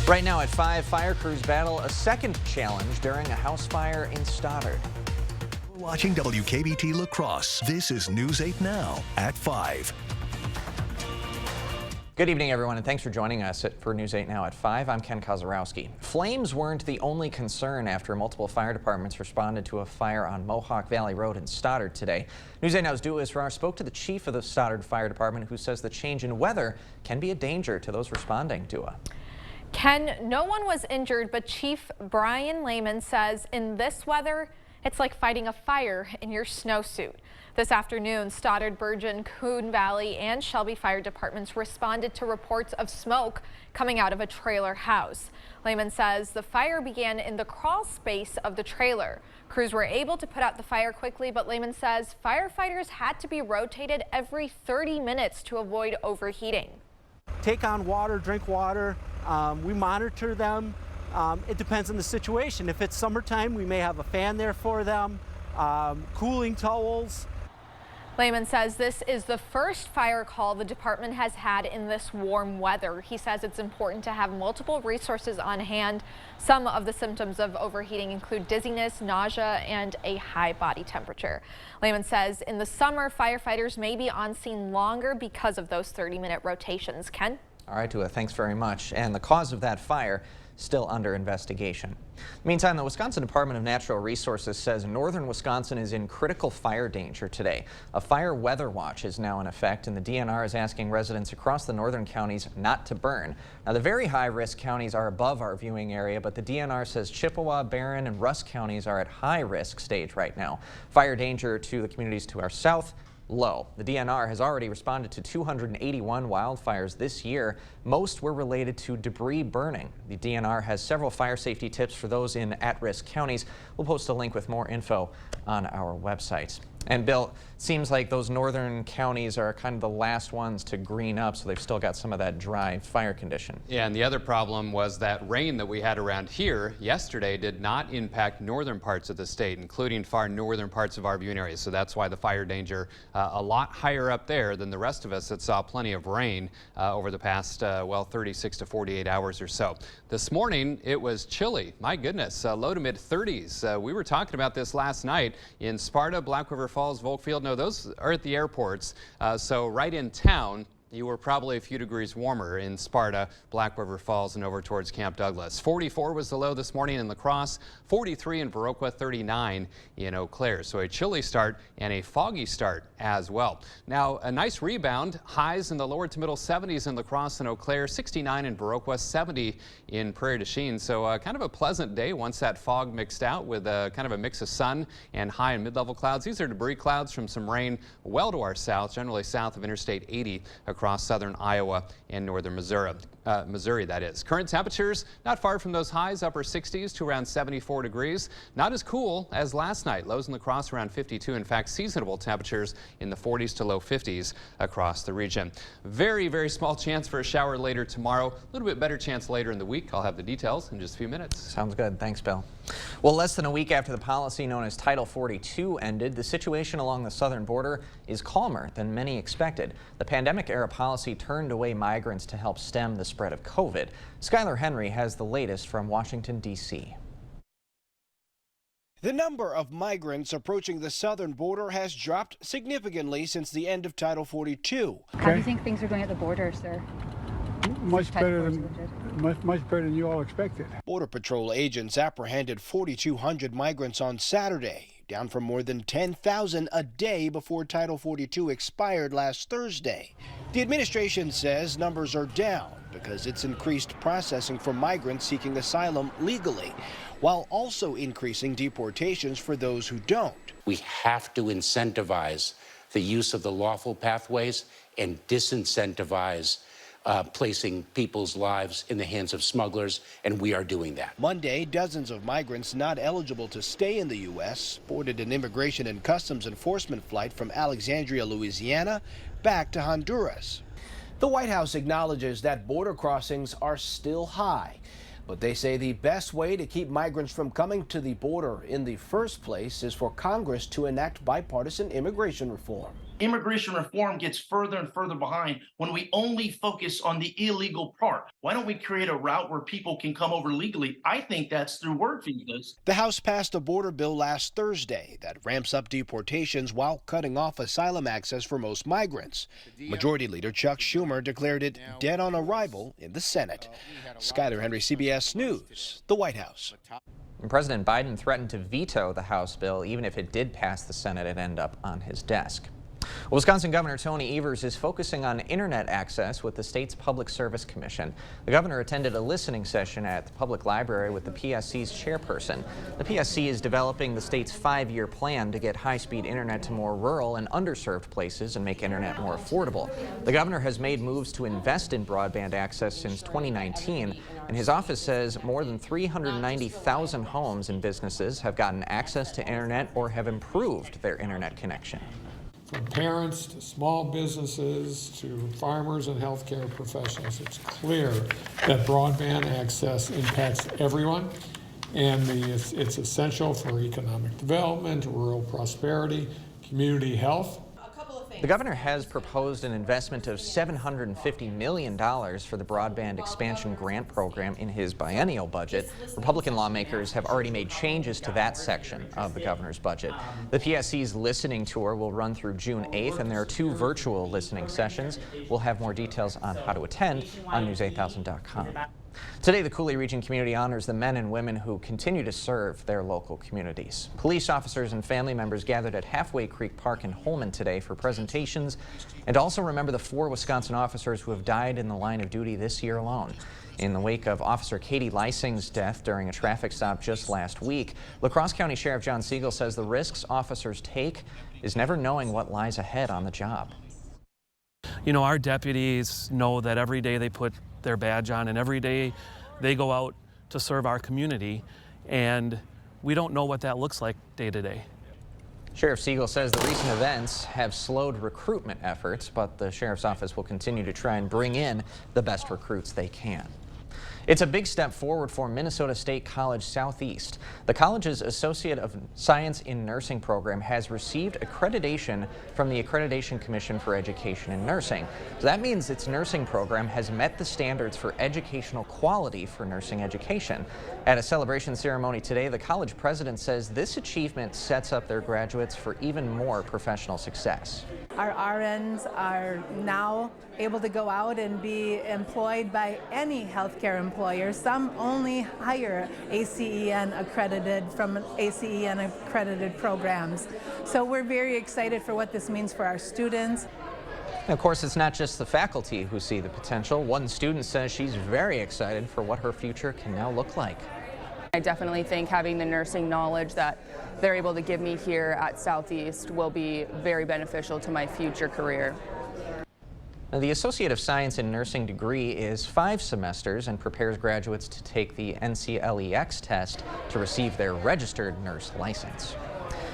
Right now at 5, fire crews battle a second challenge during a house fire in Stoddard. Watching WKBT La Crosse. This is News 8 Now at 5. Good evening, everyone, and thanks for joining us for News 8 Now at 5. I'm Ken Kozarowski. Flames weren't the only concern after multiple fire departments responded to a fire on Mohawk Valley Road in Stoddard today. News 8 Now's Dua Israr spoke to the chief of the Stoddard Fire Department, who says the change in weather can be a danger to those responding. Dua. Ken, no one was injured, but Chief Brian Lehman says in this weather, it's like fighting a fire in your snowsuit. This afternoon, Stoddard, Bergen, Coon Valley, and Shelby fire departments responded to reports of smoke coming out of a trailer house. Lehman says the fire began in the crawl space of the trailer. Crews were able to put out the fire quickly, but Lehman says firefighters had to be rotated every 30 minutes to avoid overheating. Take on water, drink water. We monitor them. It depends on the situation. If it's summertime, we may have a fan there for them, cooling towels. Lehman says this is the first fire call the department has had in this warm weather. He says it's important to have multiple resources on hand. Some of the symptoms of overheating include dizziness, nausea, and a high body temperature. Lehman says in the summer, firefighters may be on scene longer because of those 30-minute rotations. Ken? All right, Dua, thanks very much. And the cause of that fire still under investigation. Meantime, the Wisconsin Department of Natural Resources says northern Wisconsin is in critical fire danger today. A fire weather watch is now in effect, and the DNR is asking residents across the northern counties not to burn. Now, the very high-risk counties are above our viewing area, but the DNR says Chippewa, Barron, and Rusk counties are at high-risk stage right now. Fire danger to the communities to our south, low. The DNR has already responded to 281 wildfires this year. Most were related to debris burning. The DNR has several fire safety tips for those in at-risk counties. We'll post a link with more info on our website. And Bill, seems like those northern counties are kind of the last ones to green up, so they've still got some of that dry fire condition. Yeah, and the other problem was that rain that we had around here yesterday did not impact northern parts of the state, including far northern parts of our viewing area. So that's why the fire danger a lot higher up there than the rest of us that saw plenty of rain over the past, 36 to 48 hours or so. This morning, it was chilly. My goodness, low to mid 30s. We were talking about this last night in Sparta, Black River Falls, Volkfield. No, those are at the airports. So right in town, you were probably a few degrees warmer in Sparta, Black River Falls, and over towards Camp Douglas. 44 was the low this morning in La Crosse, 43 in Viroqua, 39 in Eau Claire. So a chilly start and a foggy start as well. Now, a nice rebound. Highs in the lower to middle 70s in La Crosse and Eau Claire, 69 in Viroqua, 70 in Prairie du Chien. So kind of a pleasant day once that fog mixed out with kind of a mix of sun and high and mid-level clouds. These are debris clouds from some rain well to our south, generally south of Interstate 80 across southern Iowa and northern Missouri, that is. Current temperatures not far from those highs, upper 60s to around 74 degrees. Not as cool as last night. Lows in La Crosse around 52. In fact, seasonable temperatures in the 40s to low 50s across the region. Very, very small chance for a shower later tomorrow. A little bit better chance later in the week. I'll have the details in just a few minutes. Sounds good. Thanks, Bill. Well, less than a week after the policy known as Title 42 ended, the situation along the southern border is calmer than many expected. The pandemic-era policy turned away migrants to help stem the spread of COVID. Skylar Henry has the latest from Washington, D.C. The number of migrants approaching the southern border has dropped significantly since the end of Title 42. How do you think things are going at the border, sir? Much better than you all expected. Border Patrol agents apprehended 4,200 migrants on Saturday, down from more than 10,000 a day before Title 42 expired last Thursday. The administration says numbers are down because it's increased processing for migrants seeking asylum legally, while also increasing deportations for those who don't. We have to incentivize the use of the lawful pathways and disincentivize placing people's lives in the hands of smugglers, and we are doing that. Monday, dozens of migrants not eligible to stay in the U.S. boarded an Immigration and Customs Enforcement flight from Alexandria, Louisiana, back to Honduras. The White House acknowledges that border crossings are still high, but they say the best way to keep migrants from coming to the border in the first place is for Congress to enact bipartisan immigration reform. Immigration reform gets further and further behind when we only focus on the illegal part. Why don't we create a route where people can come over legally? I think that's through work visas. The House passed a border bill last Thursday that ramps up deportations while cutting off asylum access for most migrants. Majority Leader Chuck Schumer declared it dead on arrival in the Senate. Skyler Henry, CBS News, the White House. President Biden threatened to veto the House bill even if it did pass the Senate and end up on his desk. Wisconsin Governor Tony Evers is focusing on internet access with the state's Public Service Commission. The governor attended a listening session at the public library with the PSC's chairperson. The PSC is developing the state's 5-year plan to get high-speed internet to more rural and underserved places and make internet more affordable. The governor has made moves to invest in broadband access since 2019, and his office says more than 390,000 homes and businesses have gotten access to internet or have improved their internet connection. From parents to small businesses to farmers and healthcare professionals, it's clear that broadband access impacts everyone, and it's essential for economic development, rural prosperity, community health. The governor has proposed an investment of $750 million for the Broadband Expansion Grant Program in his biennial budget. Republican lawmakers have already made changes to that section of the governor's budget. The PSC's listening tour will run through June 8th, and there are 2 virtual listening sessions. We'll have more details on how to attend on news8000.com. Today, the Cooley Region community honors the men and women who continue to serve their local communities. Police officers and family members gathered at Halfway Creek Park in Holmen today for presentations and also remember the 4 Wisconsin officers who have died in the line of duty this year alone. In the wake of Officer Katie Lysing's death during a traffic stop just last week, La Crosse County Sheriff John Siegel says the risks officers take is never knowing what lies ahead on the job. You know, our deputies know that every day they put their badge on and every day they go out to serve our community, and we don't know what that looks like day to day. Sheriff Siegel says the recent events have slowed recruitment efforts, but the sheriff's office will continue to try and bring in the best recruits they can. It's a big step forward for Minnesota State College Southeast. The college's Associate of Science in Nursing program has received accreditation from the Accreditation Commission for Education in Nursing. So that means its nursing program has met the standards for educational quality for nursing education. At a celebration ceremony today, the college president says this achievement sets up their graduates for even more professional success. Our RNs are now able to go out and be employed by any healthcare employer. Some only hire ACEN accredited from ACEN accredited programs. So we're very excited for what this means for our students. And of course, it's not just the faculty who see the potential. One student says she's very excited for what her future can now look like. I definitely think having the nursing knowledge that they're able to give me here at Southeast will be very beneficial to my future career. Now, the Associate of Science in Nursing degree is 5 semesters and prepares graduates to take the NCLEX test to receive their registered nurse license.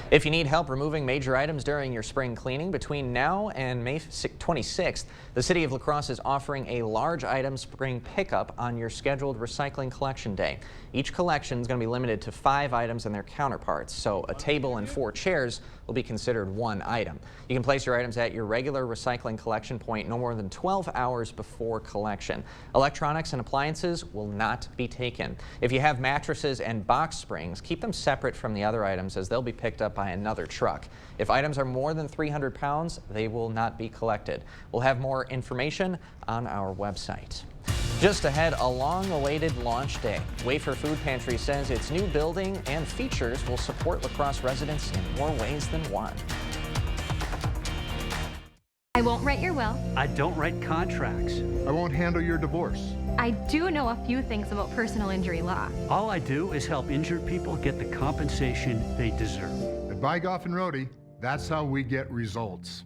If you need help removing major items during your spring cleaning, between now and May 26th, the City of La Crosse is offering a large item spring pickup on your scheduled recycling collection day. Each collection is going to be limited to 5 items and their counterparts, so a table and 4 chairs will be considered 1 item. You can place your items at your regular recycling collection point no more than 12 hours before collection. Electronics and appliances will not be taken. If you have mattresses and box springs, keep them separate from the other items as they'll be picked up by another truck. If items are more than 300 pounds, they will not be collected. We'll have more information on our website. Just ahead, a long-awaited launch day. Wafer Food Pantry says its new building and features will support La Crosse residents in more ways than one. I won't write your will. I don't write contracts. I won't handle your divorce. I do know a few things about personal injury law. All I do is help injured people get the compensation they deserve. At Bygoff and Rohde, that's how we get results.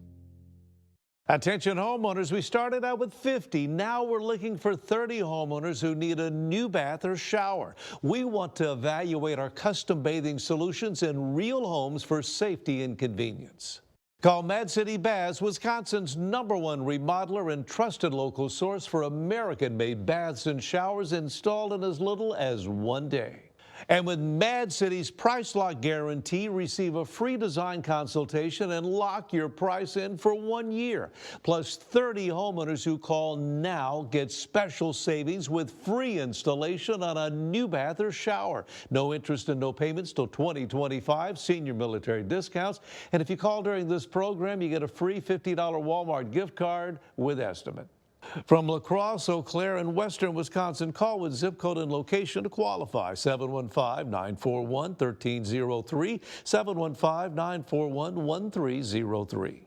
Attention homeowners, we started out with 50. Now we're looking for 30 homeowners who need a new bath or shower. We want to evaluate our custom bathing solutions in real homes for safety and convenience. Call Mad City Baths, Wisconsin's #1 remodeler and trusted local source for American-made baths and showers installed in as little as 1 day. And with Mad City's Price Lock Guarantee, receive a free design consultation and lock your price in for 1 year. Plus, 30 homeowners who call now get special savings with free installation on a new bath or shower. No interest and no payments till 2025, senior military discounts. And if you call during this program, you get a free $50 Walmart gift card with estimate. From La Crosse, Eau Claire, and western Wisconsin, call with zip code and location to qualify. 715-941-1303, 715-941-1303.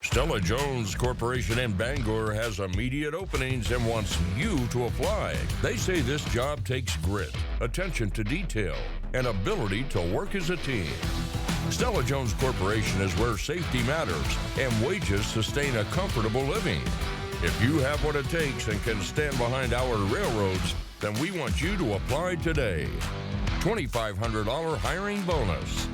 Stella Jones Corporation in Bangor has immediate openings and wants you to apply. They say this job takes grit, attention to detail, and ability to work as a team. Stella Jones Corporation is where safety matters and wages sustain a comfortable living. If you have what it takes and can stand behind our railroads, then we want you to apply today. $2,500 hiring bonus.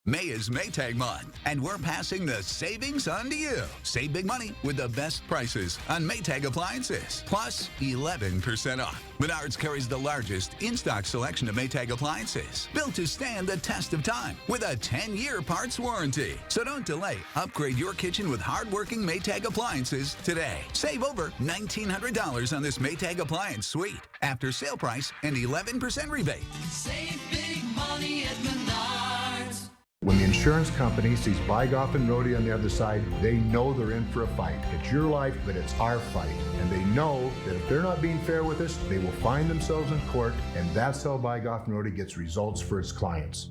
May is Maytag month, and we're passing the savings on to you. Save big money with the best prices on Maytag appliances, plus 11% off. Menards carries the largest in-stock selection of Maytag appliances, built to stand the test of time with a 10-year parts warranty. So don't delay. Upgrade your kitchen with hard-working Maytag appliances today. Save over $1,900 on this Maytag appliance suite after sale price and 11% rebate. Save big money at Menards. When the insurance company sees Bygoff and Rohde on the other side, they know they're in for a fight. It's your life, but it's our fight. And they know that if they're not being fair with us, they will find themselves in court, and that's how Bygoff and Rohde gets results for its clients.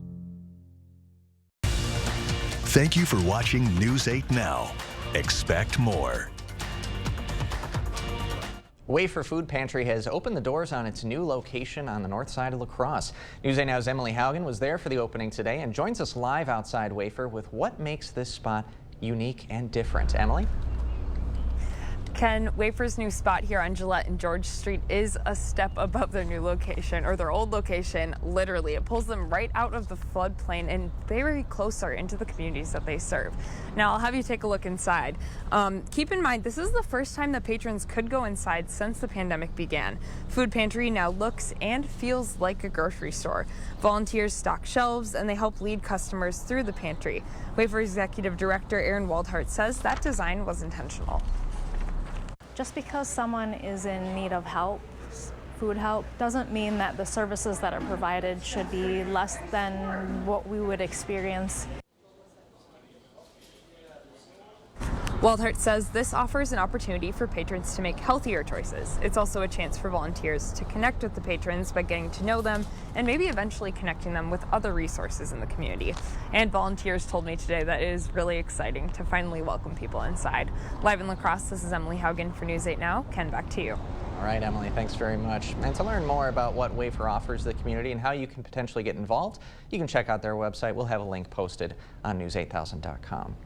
Thank you for watching News 8 Now. Expect more. Wafer Food Pantry has opened the doors on its new location on the north side of La Crosse. News 8 Now's Emily Haugen was there for the opening today and joins us live outside Wafer with what makes this spot unique and different. Emily? Ken, Wafer's new spot here on Gillette and George Street is a step above their new location, or their old location, literally. It pulls them right out of the floodplain and very closer into the communities that they serve. Now, I'll have you take a look inside. Keep in mind, this is the first time that patrons could go inside since the pandemic began. Food Pantry now looks and feels like a grocery store. Volunteers stock shelves and they help lead customers through the pantry. Wafer Executive Director Aaron Waldhart says that design was intentional. Just because someone is in need of help, food help, doesn't mean that the services that are provided should be less than what we would experience. Waldhart says this offers an opportunity for patrons to make healthier choices. It's also a chance for volunteers to connect with the patrons by getting to know them and maybe eventually connecting them with other resources in the community. And volunteers told me today that it is really exciting to finally welcome people inside. Live in La Crosse, this is Emily Haugen for News 8 Now. Ken, back to you. All right, Emily, thanks very much. And to learn more about what Wafer offers the community and how you can potentially get involved, you can check out their website. We'll have a link posted on news8000.com.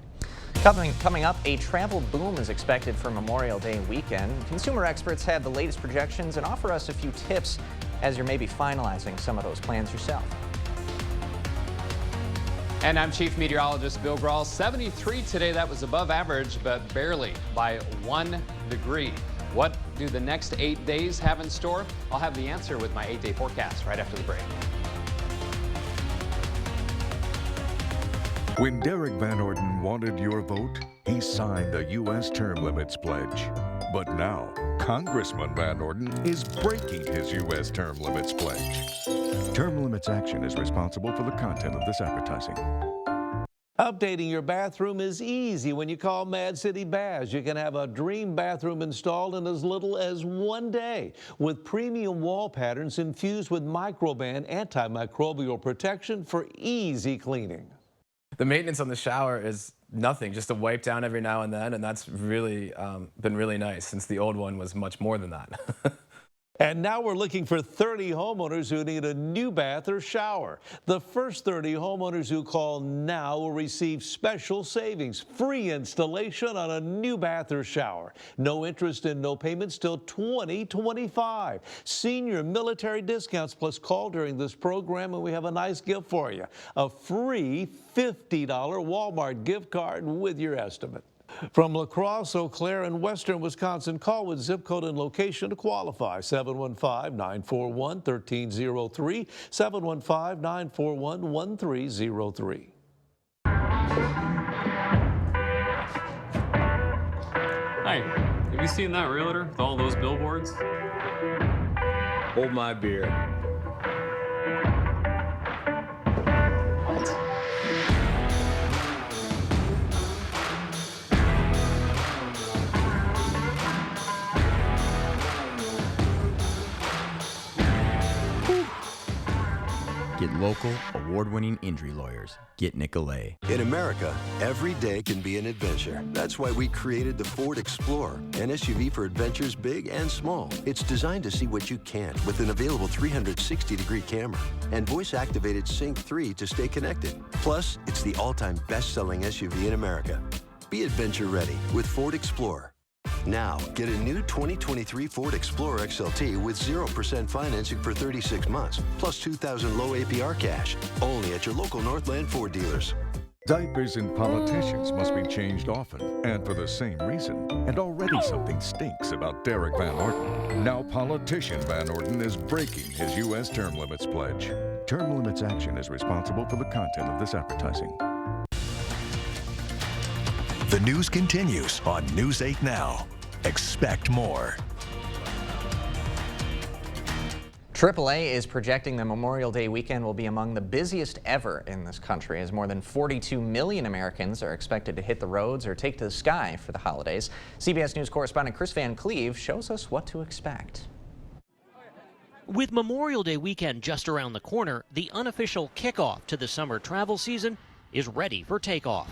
Coming up, a travel boom is expected for Memorial Day weekend. Consumer experts have the latest projections and offer us a few tips as you're maybe finalizing some of those plans yourself. And I'm Chief Meteorologist Bill Grahl. 73 today, that was above average, but barely by 1 degree. What do the next 8 days have in store? I'll have the answer with my 8-day forecast right after the break. When Derek Van Orden wanted your vote, he signed the U.S. Term Limits Pledge. But now, Congressman Van Orden is breaking his U.S. Term Limits Pledge. Term Limits Action is responsible for the content of this advertising. Updating your bathroom is easy when you call Mad City Baths. You can have a dream bathroom installed in as little as 1 day with premium wall patterns infused with Microban antimicrobial protection for easy cleaning. The maintenance on the shower is nothing, just a wipe down every now and then, and that's really been really nice since the old one was much more than that. And now we're looking for 30 homeowners who need a new bath or shower. The first 30 homeowners who call now will receive special savings, free installation on a new bath or shower. No interest and no payments till 2025. Senior military discounts, plus call during this program and we have a nice gift for you. A free $50 Walmart gift card with your estimate. From La Crosse, Eau Claire, and western Wisconsin, call with zip code and location to qualify. 715-941-1303, 715-941-1303. Hi, have you seen that realtor with all those billboards? Hold my beer. Get local, award-winning injury lawyers. Get Nicolay. In America, every day can be an adventure. That's why we created the Ford Explorer, an SUV for adventures big and small. It's designed to see what you can't with an available 360-degree camera and voice-activated Sync 3 to stay connected. Plus, it's the all-time best-selling SUV in America. Be adventure ready with Ford Explorer. Now, get a new 2023 Ford Explorer XLT with 0% financing for 36 months, plus $2,000 low APR cash, only at your local Northland Ford dealers. Diapers in politicians must be changed often, and for the same reason. And already something stinks about Derek Van Orden. Now politician Van Orden is breaking his U.S. term limits pledge. Term limits action is responsible for the content of this advertising. The news continues on News 8 Now. Expect more. AAA is projecting the Memorial Day weekend will be among the busiest ever in this country, as more than 42 million Americans are expected to hit the roads or take to the sky for the holidays. CBS News correspondent Chris Van Cleve shows us what to expect. With Memorial Day weekend just around the corner, the unofficial kickoff to the summer travel season is ready for takeoff.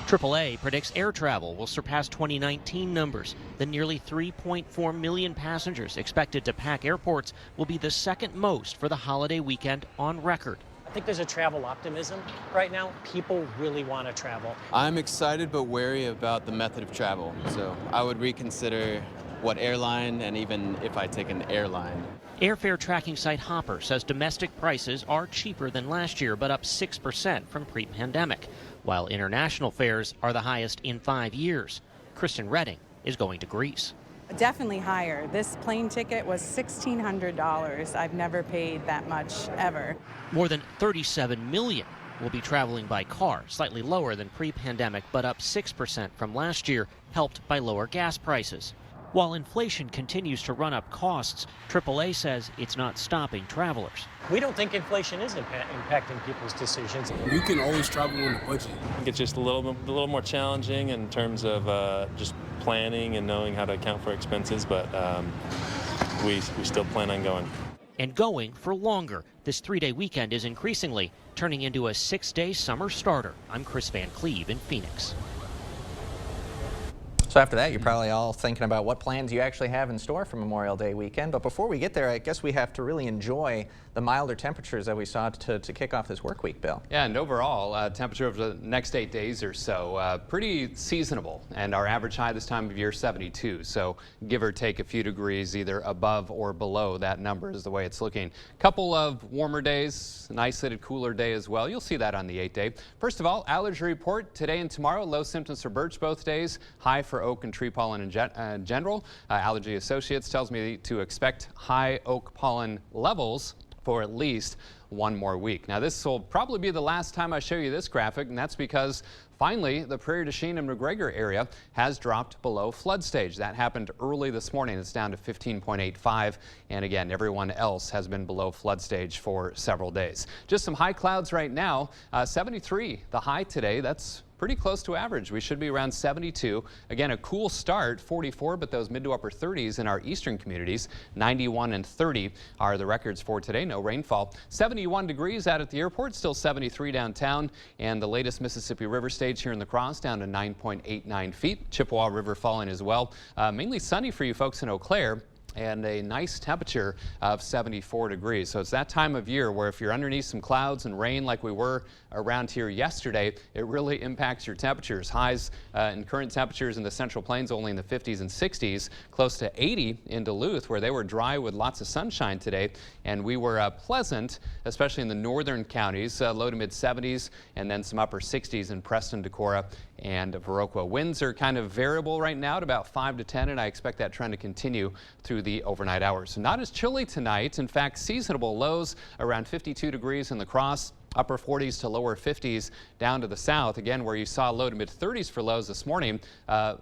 AAA predicts air travel will surpass 2019 numbers. The nearly 3.4 million passengers expected to pack airports will be the second most for the holiday weekend on record. I think there's a travel optimism right now. People really want to travel. I'm excited but wary about the method of travel, so I would reconsider what airline and even if I take an airline. Airfare tracking site Hopper says domestic prices are cheaper than last year, but up 6% from pre-pandemic, while international fares are the highest in 5 years. Kristen Redding is going to Greece. Definitely higher. This plane ticket was $1,600. I've never paid that much ever. More than 37 million will be traveling by car, slightly lower than pre-pandemic, but up 6% from last year, helped by lower gas prices. While inflation continues to run up costs, AAA says it's not stopping travelers. We don't think inflation is impacting people's decisions. You can always travel on a budget. I think it's just a little more challenging in terms of just planning and knowing how to account for expenses, but we still plan on going. And going for longer. This 3-day weekend is increasingly turning into a 6-day summer starter. I'm Chris Van Cleve in Phoenix. So after that, you're probably all thinking about what plans you actually have in store for Memorial Day weekend. But before we get there, I guess we have to really enjoy the milder temperatures that we saw to kick off this work week, Bill. Yeah, and overall, temperature over the next 8 days or so, pretty seasonable. And our average high this time of year, 72. So give or take a few degrees, either above or below that number is the way it's looking. Couple of warmer days, an isolated cooler day as well. You'll see that on the 8-day. First of all, allergy report today and tomorrow. Low symptoms for birch both days. High for oak and tree pollen in general. Allergy Associates tells me to expect high oak pollen levels for at least one more week. Now this will probably be the last time I show you this graphic, and that's because finally the Prairie du Chien and McGregor area has dropped below flood stage. That happened early this morning. It's down to 15.85, and again everyone else has been below flood stage for several days. Just some high clouds right now. 73 the high today. That's pretty close to average. We should be around 72. Again, a cool start, 44, but those mid to upper 30s in our eastern communities. 91 and 30 are the records for today. No rainfall. 71 degrees out at the airport, still 73 downtown, and the latest Mississippi River stage here in La Crosse down to 9.89 feet. Chippewa River falling as well. Mainly sunny for you folks in Eau Claire, and a nice temperature of 74 degrees. So it's that time of year where if you're underneath some clouds and rain like we were around here yesterday, it really impacts your temperatures. Highs and current temperatures in the Central Plains only in the 50s and 60s, close to 80 in Duluth, where they were dry with lots of sunshine today. And we were pleasant, especially in the northern counties, low to mid 70s, and then some upper 60s in Preston, Decorah, and Viroqua. Winds are kind of variable right now at about 5 to 10, and I expect that trend to continue through the overnight hours. Not as chilly tonight. In fact, seasonable lows around 52 degrees in La Crosse. Upper 40s to lower 50s down to the south. Again, where you saw low to mid 30s for lows this morning,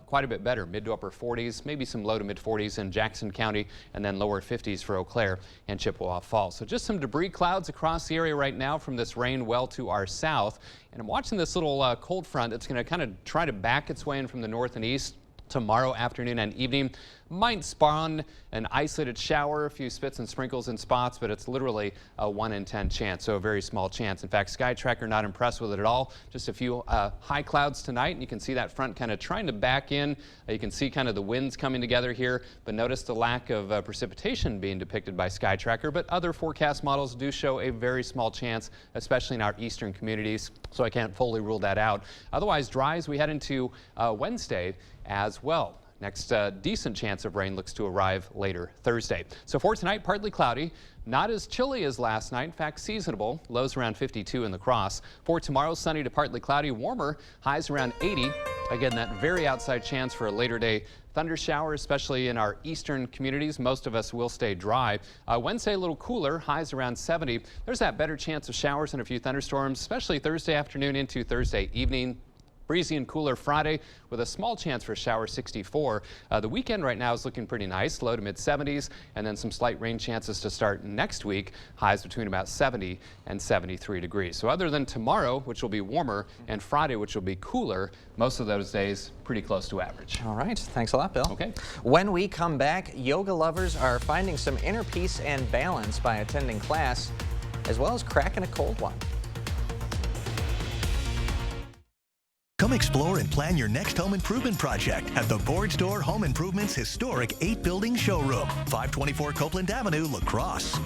quite a bit better. Mid to upper 40s, maybe some low to mid 40s in Jackson County, and then lower 50s for Eau Claire and Chippewa Falls. So just some debris clouds across the area right now from this rain well to our south. And I'm watching this little cold front. It's going to kind of try to back its way in from the north and east tomorrow afternoon and evening. Might spawn an isolated shower, a few spits and sprinkles in spots, but it's literally a 1 in 10 chance, so a very small chance. In fact, Sky Tracker not impressed with it at all. Just a few high clouds tonight, and you can see that front kind of trying to back in. You can see kind of the winds coming together here, but notice the lack of precipitation being depicted by Sky Tracker. But other forecast models do show a very small chance, especially in our eastern communities, so I can't fully rule that out. Otherwise, dry as we head into Wednesday as well. Next decent chance of rain looks to arrive later Thursday. So for tonight, partly cloudy, not as chilly as last night. In fact, seasonable. Lows around 52 in La Crosse. For tomorrow, sunny to partly cloudy, warmer, highs around 80. Again, that very outside chance for a later day thunder shower, especially in our eastern communities. Most of us will stay dry. Wednesday, a little cooler, highs around 70. There's that better chance of showers and a few thunderstorms, especially Thursday afternoon into Thursday evening. Breezy and cooler Friday with a small chance for a shower, 64. The weekend right now is looking pretty nice, low to mid 70s, and then some slight rain chances to start next week. Highs between about 70 and 73 degrees. So other than tomorrow, which will be warmer, and Friday, which will be cooler, most of those days pretty close to average. All right. Thanks a lot, Bill. Okay. When we come back, yoga lovers are finding some inner peace and balance by attending class, as well as cracking a cold one. Come explore and plan your next home improvement project at the Board Store Home Improvement's historic 8-building showroom, 524 Copeland Avenue, La Crosse.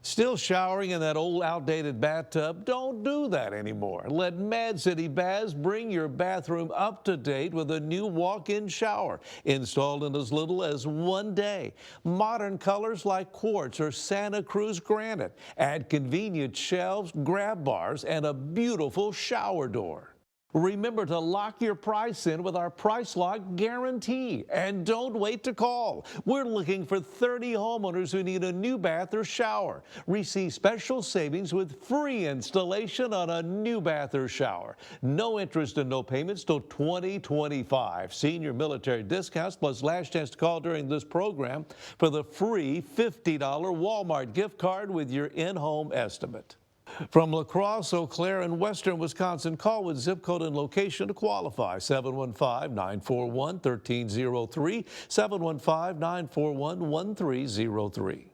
Still showering in that old outdated bathtub? Don't do that anymore. Let Mad City Baths bring your bathroom up to date with a new walk-in shower installed in as little as 1 day. Modern colors like quartz or Santa Cruz granite. Add convenient shelves, grab bars, and a beautiful shower door. Remember to lock your price in with our Price Lock Guarantee. And don't wait to call. We're looking for 30 homeowners who need a new bath or shower. Receive special savings with free installation on a new bath or shower. No interest and no payments till 2025. Senior military discounts plus last chance to call during this program for the free $50 Walmart gift card with your in-home estimate. From La Crosse, Eau Claire, and western Wisconsin, call with zip code and location to qualify. 715-941-1303, 715-941-1303.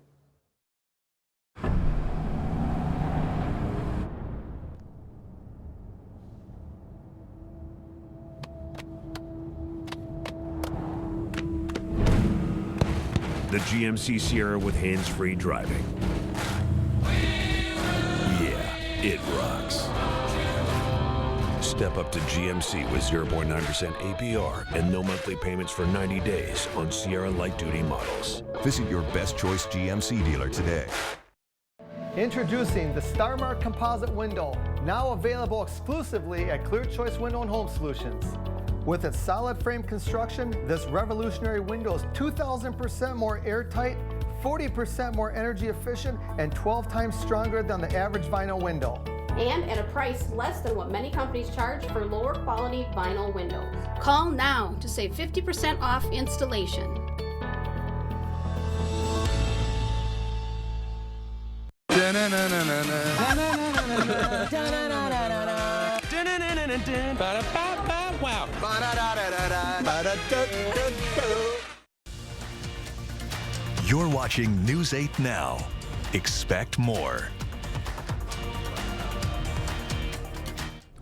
The GMC Sierra with hands-free driving. It rocks. Step up to GMC with 0.9% APR and no monthly payments for 90 days on Sierra light duty models. Visit your best choice GMC dealer today. Introducing the StarMark composite window, now available exclusively at Clear Choice Window and Home Solutions. With its solid frame construction, this revolutionary window is 2,000% more airtight, 40% more energy efficient, and 12 times stronger than the average vinyl window. And at a price less than what many companies charge for lower quality vinyl windows. Call now to save 50% off installation. You're watching News 8 Now. Expect more.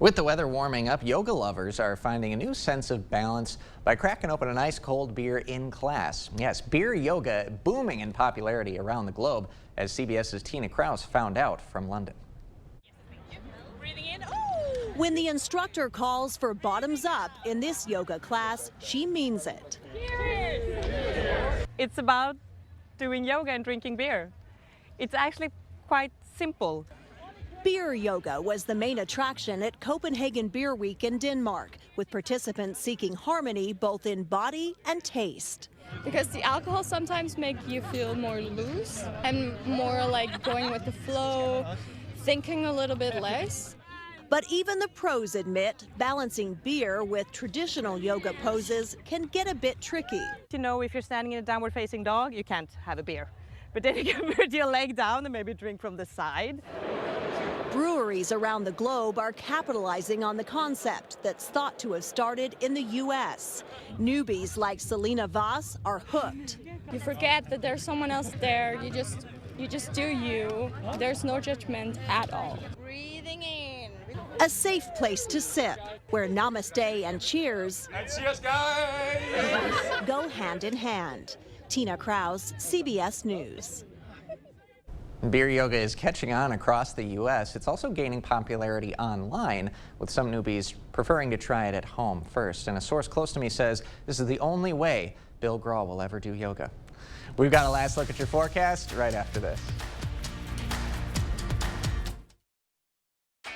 With the weather warming up, yoga lovers are finding a new sense of balance by cracking open an ice cold beer in class. Yes, beer yoga booming in popularity around the globe, as CBS's Tina Kraus found out from London. When the instructor calls for bottoms up in this yoga class, she means it. It's about doing yoga and drinking beer. It's actually quite simple. Beer yoga was the main attraction at Copenhagen Beer Week in Denmark, with participants seeking harmony both in body and taste. Because the alcohol sometimes makes you feel more loose and more like going with the flow, thinking a little bit less. But even the pros admit balancing beer with traditional yoga poses can get a bit tricky. You know, if you're standing in a downward facing dog, you can't have a beer. But then you can put your leg down and maybe drink from the side. Breweries around the globe are capitalizing on the concept that's thought to have started in the U.S. Newbies like Selena Voss are hooked. You forget that there's someone else there. You just do you. There's no judgment at all. Breathing in. A safe place to sip, where namaste and cheers go hand in hand. Tina Krause, CBS News. Beer yoga is catching on across the U.S. It's also gaining popularity online, with some newbies preferring to try it at home first. And a source close to me says this is the only way Bill Grahl will ever do yoga. We've got a last look at your forecast right after this.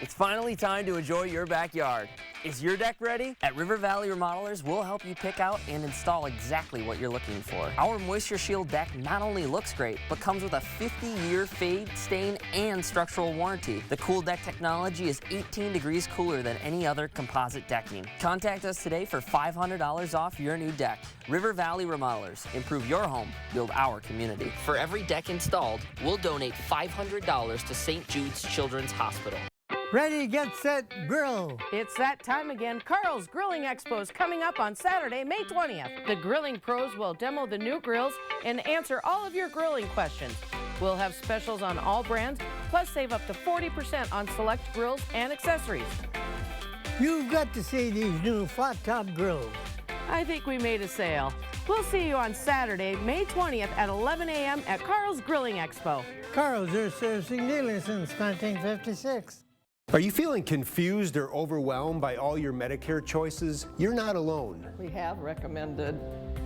It's finally time to enjoy your backyard. Is your deck ready? At River Valley Remodelers, we'll help you pick out and install exactly what you're looking for. Our Moisture Shield deck not only looks great, but comes with a 50-year fade, stain, and structural warranty. The Cool Deck technology is 18 degrees cooler than any other composite decking. Contact us today for $500 off your new deck. River Valley Remodelers. Improve your home, build our community. For every deck installed, we'll donate $500 to St. Jude's Children's Hospital. Ready, get set, grill. It's that time again. Carl's Grilling Expo is coming up on Saturday, May 20th. The grilling pros will demo the new grills and answer all of your grilling questions. We'll have specials on all brands, plus save up to 40% on select grills and accessories. You've got to see these new flat top grills. I think we made a sale. We'll see you on Saturday, May 20th at 11 a.m. at Carl's Grilling Expo. Carl's are serving dealer since 1956. Are you feeling confused or overwhelmed by all your Medicare choices? You're not alone. We have recommended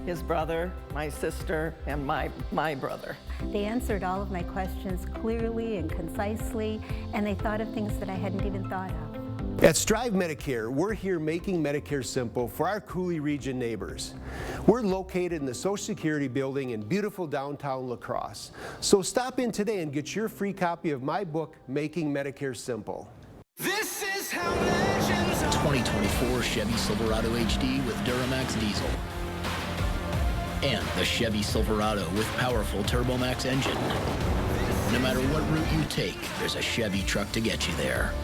his brother, my sister, and my brother. They answered all of my questions clearly and concisely, and they thought of things that I hadn't even thought of. At Strive Medicare, we're here making Medicare simple for our Cooley region neighbors. We're located in the Social Security building in beautiful downtown La Crosse. So stop in today and get your free copy of my book, Making Medicare Simple. This is how legends are. 2024 Chevy Silverado HD with Duramax diesel. And the Chevy Silverado with powerful TurboMax engine. No matter what route you take, there's a Chevy truck to get you there.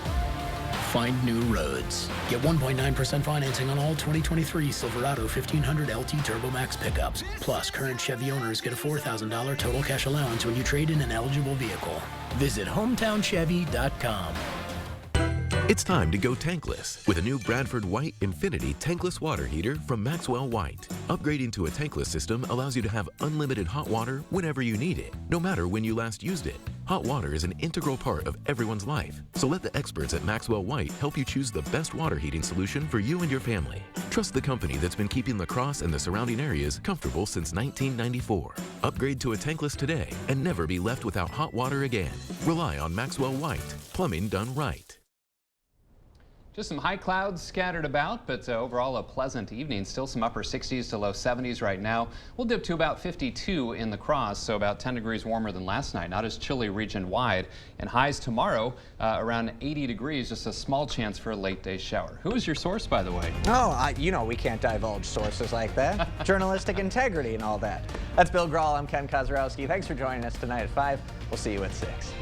Find new roads. Get 1.9% financing on all 2023 Silverado 1500 LT TurboMax pickups. Plus, current Chevy owners get a $4,000 total cash allowance when you trade in an eligible vehicle. Visit HometownChevy.com. It's time to go tankless with a new Bradford White Infinity tankless water heater from Maxwell White. Upgrading to a tankless system allows you to have unlimited hot water whenever you need it, no matter when you last used it. Hot water is an integral part of everyone's life, so let the experts at Maxwell White help you choose the best water heating solution for you and your family. Trust the company that's been keeping La Crosse and the surrounding areas comfortable since 1994. Upgrade to a tankless today and never be left without hot water again. Rely on Maxwell White. Plumbing done right. Just some high clouds scattered about, but overall a pleasant evening. Still some upper 60s to low 70s right now. We'll dip to about 52 in the Crosse, so about 10 degrees warmer than last night. Not as chilly region-wide. And highs tomorrow around 80 degrees. Just a small chance for a late-day shower. Who is your source, by the way? Oh, you know we can't divulge sources like that. Journalistic integrity and all that. That's Bill Grahl. I'm Ken Kozarowski. Thanks for joining us tonight at 5. We'll see you at 6.